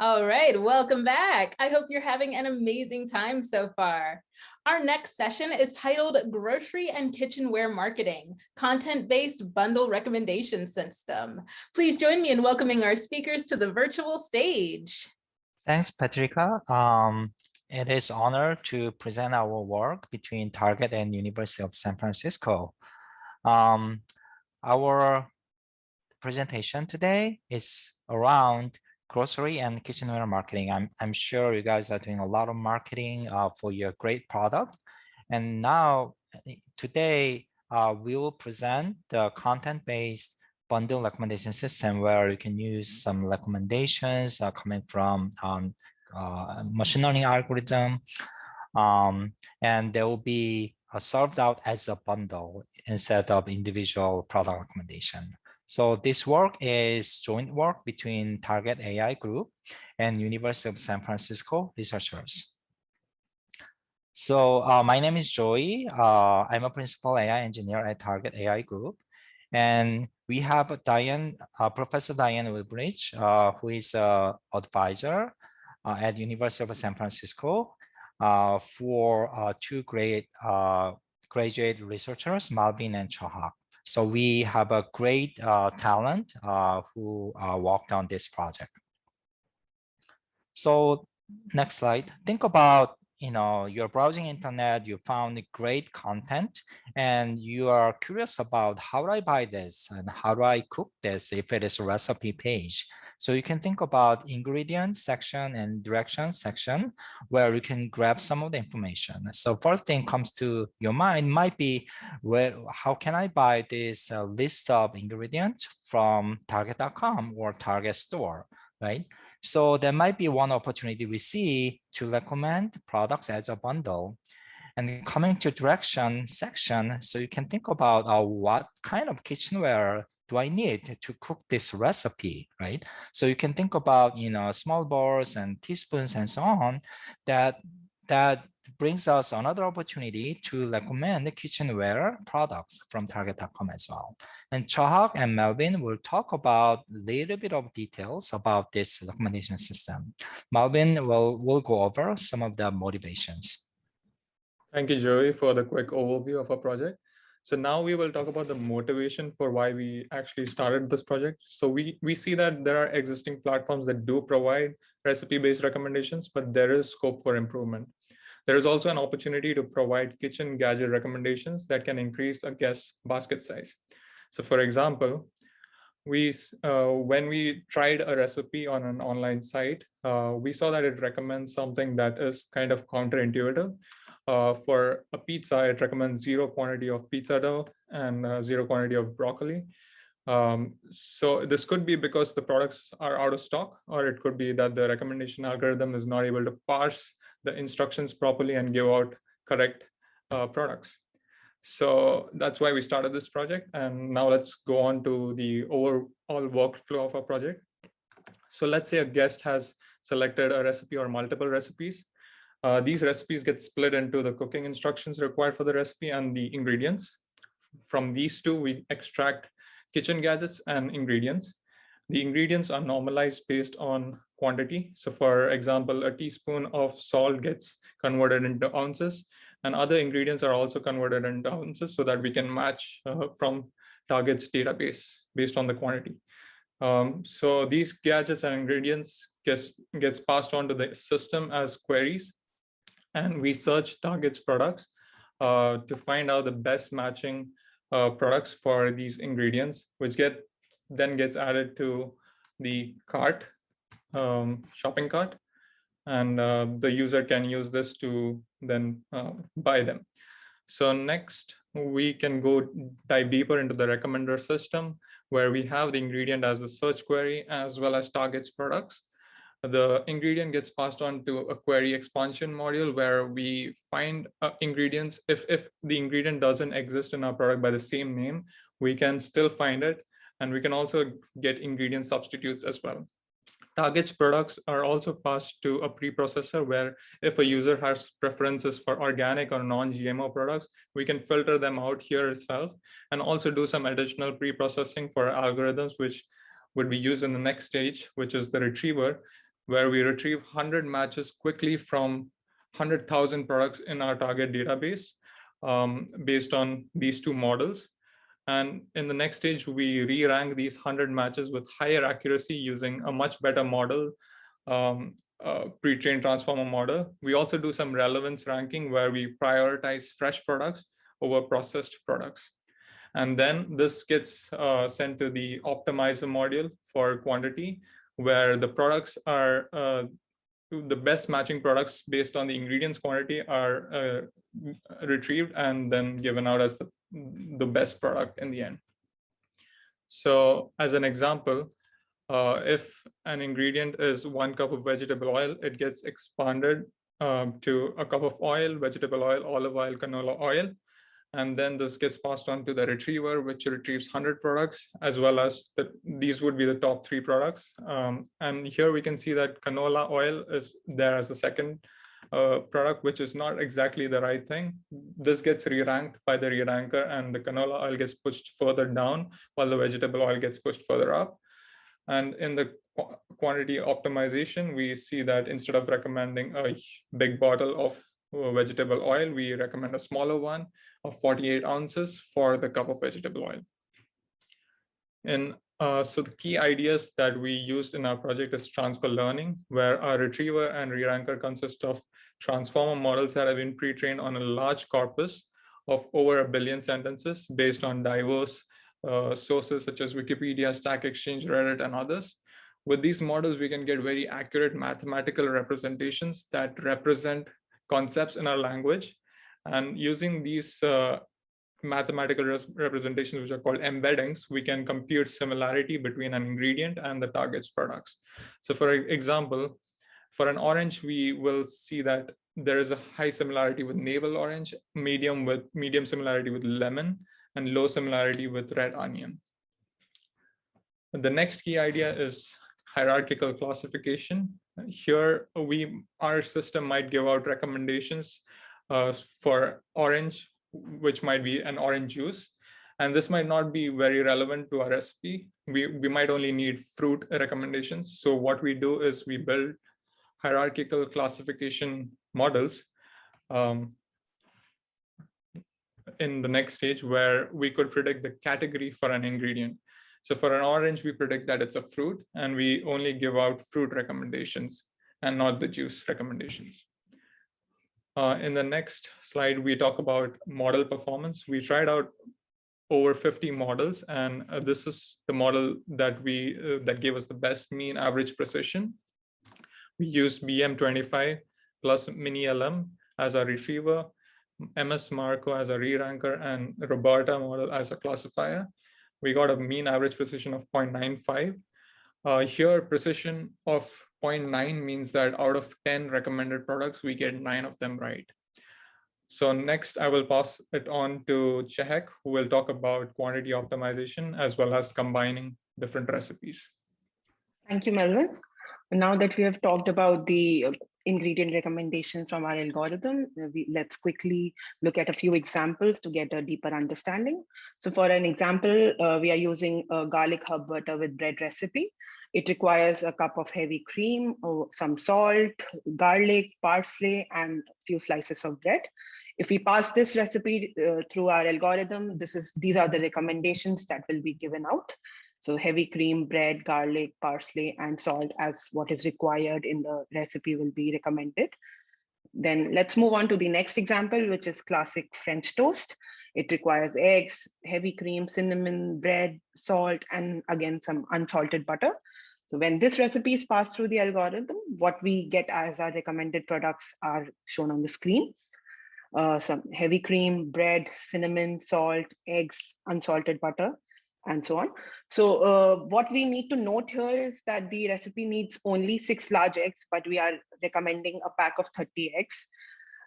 All right, welcome back. I hope you're having an amazing time so far. Our next session is titled Grocery and Kitchenware Marketing, Content-Based Bundle Recommendation System. Please join me in welcoming our speakers to the virtual stage. Thanks, Patricia. It is an honor to present our work between Target and University of San Francisco. Our presentation today is around grocery and kitchenware marketing. I'm sure you guys are doing a lot of marketing for your great product. And now, today, we will present the content-based bundle recommendation system where you can use some recommendations coming from machine learning algorithm. And they will be served out as a bundle instead of individual product recommendation. So this work is joint work between Target AI Group and University of San Francisco researchers. So my name is Joey. I'm a principal AI engineer at Target AI Group. And we have Diane, Professor Diane Woodbridge, who is an advisor at University of San Francisco for two great graduate researchers, Melvin and Chahak. So we have a great talent who worked on this project. So next slide. Think about, you're browsing internet, you found great content, and you are curious about how do I buy this and how do I cook this if it is a recipe page. So you can think about ingredients section and directions section where you can grab some of the information. So first thing comes to your mind might be, how can I buy this list of ingredients from Target.com or Target store, right? So there might be one opportunity we see to recommend products as a bundle. And coming to direction section, so you can think about what kind of kitchenware do I need to cook this recipe, right? So you can think about, small bowls and teaspoons and so on, that brings us another opportunity to recommend the kitchenware products from Target.com as well. And Chahak and Melvin will talk about a little bit of details about this recommendation system. Melvin will go over some of the motivations. Thank you, Joey, for the quick overview of our project. So now we will talk about the motivation for why we actually started this project. So we see that there are existing platforms that do provide recipe-based recommendations, but there is scope for improvement. There is also an opportunity to provide kitchen gadget recommendations that can increase a guest's basket size. So for example, when we tried a recipe on an online site, we saw that it recommends something that is kind of counterintuitive. For a pizza, it recommends 0 quantity of pizza dough and 0 quantity of broccoli. So this could be because the products are out of stock, or it could be that the recommendation algorithm is not able to parse the instructions properly and give out correct products. So that's why we started this project. And now let's go on to the overall workflow of our project. So let's say a guest has selected a recipe or multiple recipes. These recipes get split into the cooking instructions required for the recipe and the ingredients. From these two, we extract kitchen gadgets and ingredients. The ingredients are normalized based on quantity. So for example, a teaspoon of salt gets converted into ounces, and other ingredients are also converted into ounces so that we can match from Target's database based on the quantity. So these gadgets and ingredients gets passed on to the system as queries, and we search Target's products to find out the best matching products for these ingredients, which then gets added to the cart, shopping cart, and the user can use this to then buy them. So next, we can go dive deeper into the recommender system, where we have the ingredient as the search query as well as Target's products. The ingredient gets passed on to a query expansion module where we find ingredients. If the ingredient doesn't exist in our product by the same name, we can still find it. And we can also get ingredient substitutes as well. Target's products are also passed to a preprocessor where if a user has preferences for organic or non-GMO products, we can filter them out here itself and also do some additional preprocessing for algorithms, which would be used in the next stage, which is the retriever, where we retrieve 100 matches quickly from 100,000 products in our target database based on these two models. And in the next stage, we re-rank these 100 matches with higher accuracy using a much better model, pre-trained transformer model. We also do some relevance ranking where we prioritize fresh products over processed products. And then this gets sent to the optimizer module for quantity, where the products are the best matching products based on the ingredients quantity are retrieved and then given out as the best product in the end. So as an example, if an ingredient is 1 cup of vegetable oil, it gets expanded to a cup of oil, vegetable oil, olive oil, canola oil. And then this gets passed on to the retriever, which retrieves 100 products, as well as these would be the top 3 products. And here we can see that canola oil is there as a second product, which is not exactly the right thing. This gets re-ranked by the re-ranker, and the canola oil gets pushed further down, while the vegetable oil gets pushed further up. And in the quantity optimization, we see that instead of recommending a big bottle of vegetable oil, we recommend a smaller one of 48 ounces for the cup of vegetable oil. And so the key ideas that we used in our project is transfer learning, where our retriever and re-ranker consist of transformer models that have been pre-trained on a large corpus of over 1 billion sentences based on diverse sources such as Wikipedia, Stack Exchange, Reddit, and others. With these models, we can get very accurate mathematical representations that represent concepts in our language. And using these mathematical representations, which are called embeddings, we can compute similarity between an ingredient and the target's products. So for example, for an orange, we will see that there is a high similarity with navel orange, medium similarity with lemon, and low similarity with red onion. The next key idea is hierarchical classification. Here, our system might give out recommendations for orange, which might be an orange juice. And this might not be very relevant to our recipe. We might only need fruit recommendations. So what we do is we build hierarchical classification models in the next stage, where we could predict the category for an ingredient. So for an orange, we predict that it's a fruit, and we only give out fruit recommendations and not the juice recommendations. In the next slide, we talk about model performance. We tried out over 50 models, and this is the model that gave us the best mean average precision. We used BM25 plus Mini-LM as our retriever, MS Marco as a re-ranker, and Roberta model as a classifier. We got a mean average precision of 0.95. Here, precision of 0.9 means that out of 10 recommended products, we get 9 of them right. So next, I will pass it on to Chahak, who will talk about quantity optimization as well as combining different recipes. Thank you, Melvin. Now that we have talked about the ingredient recommendations from our algorithm, let's quickly look at a few examples to get a deeper understanding. So for an example, we are using a garlic herb butter with bread recipe. It requires a cup of heavy cream, or some salt, garlic, parsley, and a few slices of bread. If we pass this recipe through our algorithm, these are the recommendations that will be given out. So heavy cream, bread, garlic, parsley, and salt as what is required in the recipe will be recommended. Then let's move on to the next example, which is classic French toast. It requires eggs, heavy cream, cinnamon, bread, salt, and again, some unsalted butter. So when this recipe is passed through the algorithm, what we get as our recommended products are shown on the screen. Some heavy cream, bread, cinnamon, salt, eggs, unsalted butter, and so on. So what we need to note here is that the recipe needs only 6 large eggs, but we are recommending a pack of 30 eggs.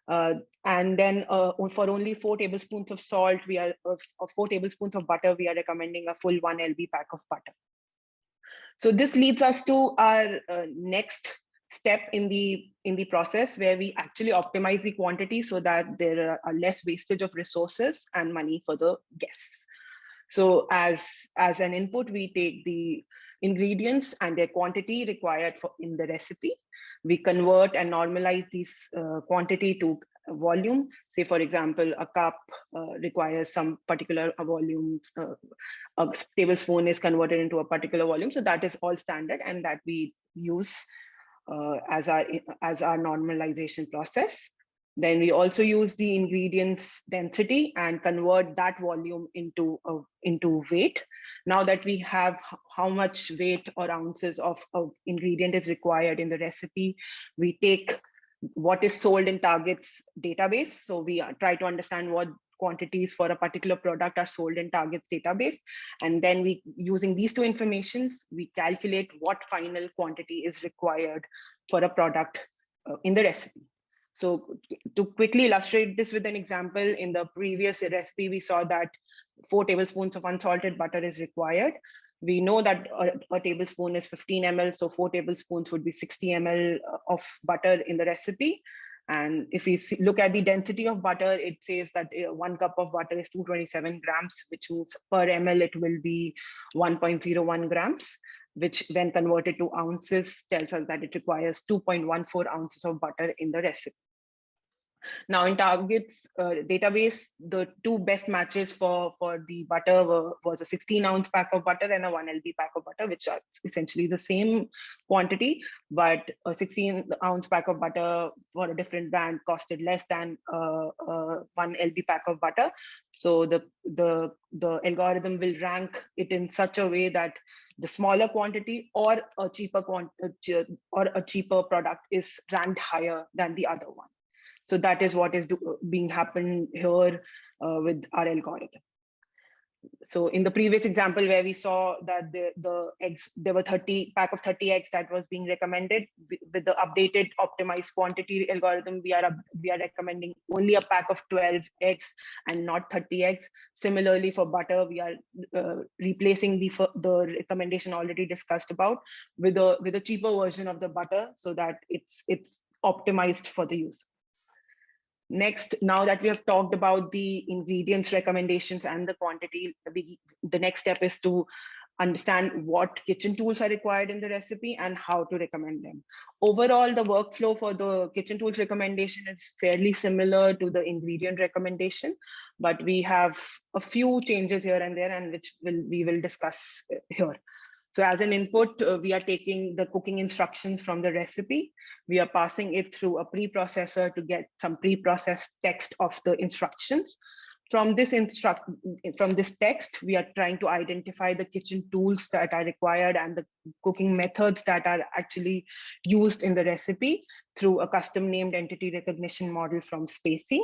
And then for only 4 tablespoons of salt, 4 tablespoons of butter, we are recommending a full 1 lb pack of butter. So this leads us to our next step in the process, where we actually optimize the quantity so that there are less wastage of resources and money for the guests. So as an input, we take the ingredients and their quantity required in the recipe. We convert and normalize these quantity to volume. Say, for example, a cup requires some particular volume. A tablespoon is converted into a particular volume. So that is all standard, and that we use as our normalization process. Then we also use the ingredients density and convert that volume into weight. Now that we have how much weight or ounces of ingredient is required in the recipe, we take what is sold in Target's database. So we try to understand what quantities for a particular product are sold in Target's database. And then we, using these two informations, we calculate what final quantity is required for a product in the recipe. So to quickly illustrate this with an example, in the previous recipe, we saw that 4 tablespoons of unsalted butter is required. We know that a tablespoon is 15 ml, so 4 tablespoons would be 60 ml of butter in the recipe. And if we look at the density of butter, it says that 1 cup of butter is 227 grams, which means per ml it will be 1.01 grams, which when converted to ounces tells us that it requires 2.14 ounces of butter in the recipe. Now in Target's database, the 2 best matches for the butter was a 16-ounce pack of butter and a 1 lb pack of butter, which are essentially the same quantity, but a 16-ounce pack of butter for a different brand costed less than 1 lb pack of butter. So the algorithm will rank it in such a way that the smaller quantity or a cheaper product is ranked higher than the other one. So that is what is being happened here with our algorithm. So in the previous example where we saw that the eggs, there were 30 eggs that was being recommended. With the updated optimized quantity algorithm, we are recommending only a pack of 12 eggs and not 30 eggs. Similarly for butter, we are replacing the recommendation already discussed about with a cheaper version of the butter, so that it's optimized for the user. Next, now that we have talked about the ingredients recommendations and the quantity, the next step is to understand what kitchen tools are required in the recipe and how to recommend them. Overall, the workflow for the kitchen tools recommendation is fairly similar to the ingredient recommendation, but we have a few changes here and there, and which we will discuss here. So as an input, we are taking the cooking instructions from the recipe. We are passing it through a preprocessor to get some preprocessed text of the instructions. From this text, we are trying to identify the kitchen tools that are required and the cooking methods that are actually used in the recipe through a custom named entity recognition model from Spacey.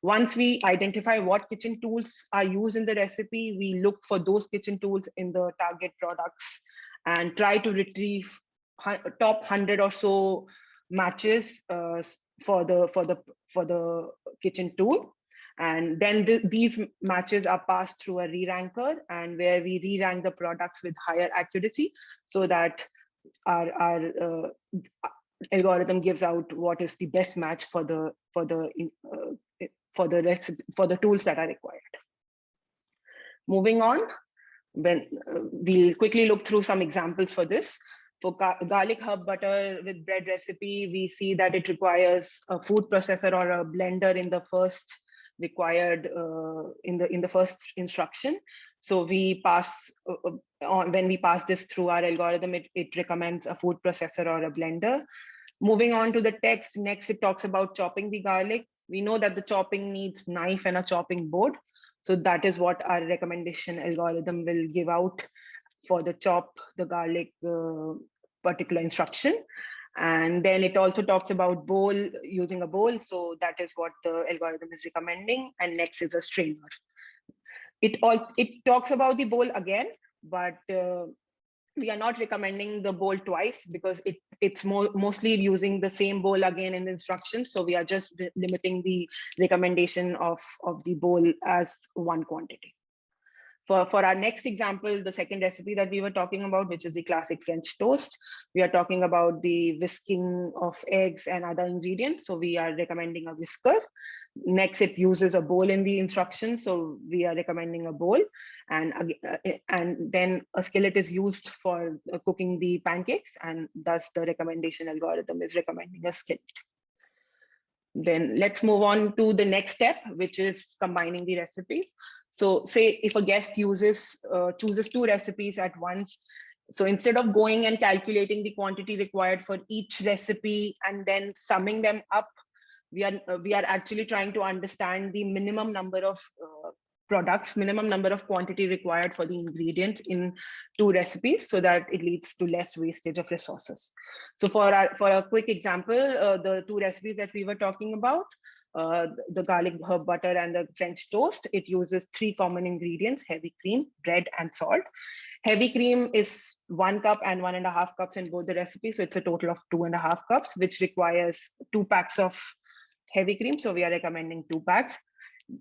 Once we identify what kitchen tools are used in the recipe, we look for those kitchen tools in the target products and try to retrieve top 100 or so matches for the kitchen tool. And then these matches are passed through a re-ranker, and where we re-rank the products with higher accuracy, so that our algorithm gives out what is the best match for the tools that are required. Moving on, we'll quickly look through some examples for this. For garlic herb butter with bread recipe, we see that it requires a food processor or a blender in the first required in the first instruction. So we pass when we pass this through our algorithm, it recommends a food processor or a blender. Moving on to the text, next it talks about chopping the garlic. We know that the chopping needs knife and a chopping board. So that is what our recommendation algorithm will give out for the chop the garlic particular instruction. And then it also talks about bowl, using a bowl. So that is what the algorithm is recommending. And next is a strainer. It talks about the bowl again, but we are not recommending the bowl twice because it's mostly using the same bowl again in the instructions. So we are just limiting the recommendation of the bowl as one quantity. For our next example, the second recipe that we were talking about, which is the classic French toast, we are talking about the whisking of eggs and other ingredients. So we are recommending a whisker. Next, it uses a bowl in the instructions, so we are recommending a bowl, and then a skillet is used for cooking the pancakes, and thus the recommendation algorithm is recommending a skillet. Then let's move on to the next step, which is combining the recipes. So say if a guest chooses 2 recipes at once, so instead of going and calculating the quantity required for each recipe and then summing them up, we are actually trying to understand the minimum number of products, minimum number of quantity required for the ingredients in 2 recipes, so that it leads to less wastage of resources. So for a quick example, the 2 recipes that we were talking about, the garlic herb butter and the French toast, it uses 3 common ingredients: heavy cream, bread, and salt. Heavy cream is 1 cup and 1.5 cups in both the recipes, so it's a total of 2.5 cups, which requires 2 packs of heavy cream, so we are recommending 2 packs.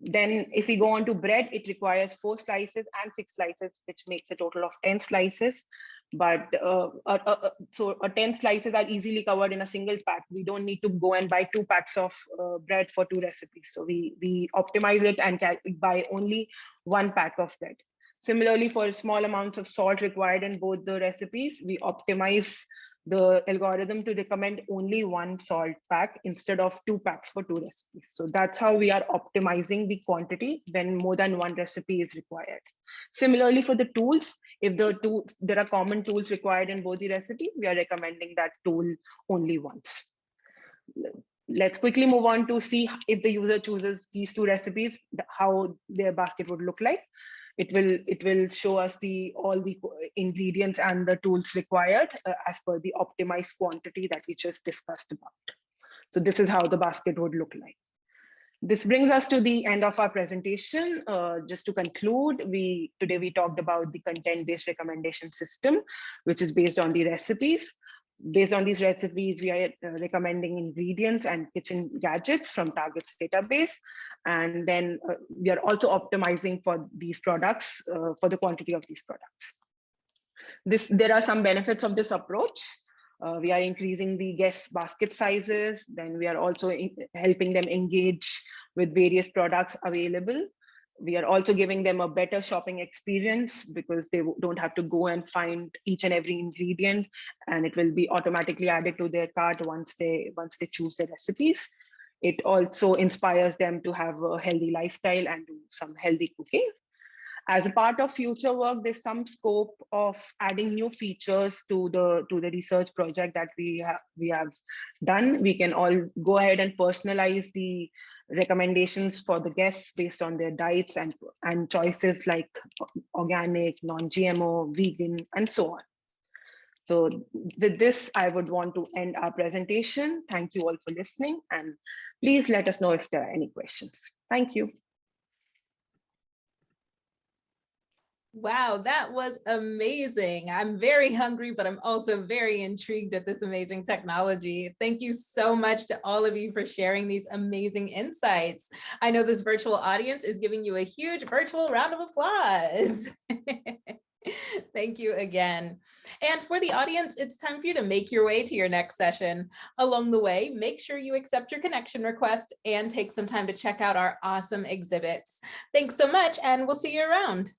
Then if we go on to bread, it requires 4 slices and 6 slices, which makes a total of 10 slices. But so 10 slices are easily covered in a single pack. We don't need to go and buy 2 packs of bread for 2 recipes. So we optimize it and buy only 1 pack of bread. Similarly, for small amounts of salt required in both the recipes, we optimize the algorithm to recommend only 1 salt pack instead of 2 packs for 2 recipes. So that's how we are optimizing the quantity when more than 1 recipe is required. Similarly, for the tools, if there are common tools required in both the recipes, we are recommending that tool only once. Let's quickly move on to see if the user chooses these 2 recipes, how their basket would look like. It will show us all the ingredients and the tools required as per the optimized quantity that we just discussed about. So this is how the basket would look like. This brings us to the end of our presentation. Just to conclude, today we talked about the content-based recommendation system, which is based on the recipes. Based on these recipes, we are recommending ingredients and kitchen gadgets from Target's database. And then we are also optimizing for these products, for the quantity of these products. There are some benefits of this approach. We are increasing the guest basket sizes. Then we are also helping them engage with various products available. We are also giving them a better shopping experience because they don't have to go and find each and every ingredient, and it will be automatically added to their cart once they choose their recipes. It also inspires them to have a healthy lifestyle and do some healthy cooking. As a part of future work, there's some scope of adding new features to the research project that we have done. We can all go ahead and personalize the recommendations for the guests based on their diets and choices like organic, non-GMO, vegan, and so on. So with this, I would want to end our presentation. Thank you all for listening, and please let us know if there are any questions. Thank you. Wow, that was amazing. I'm very hungry, but I'm also very intrigued at this amazing technology. Thank you so much to all of you for sharing these amazing insights. I know this virtual audience is giving you a huge virtual round of applause. Thank you again. And for the audience, it's time for you to make your way to your next session. Along the way, make sure you accept your connection request and take some time to check out our awesome exhibits. Thanks so much, and we'll see you around.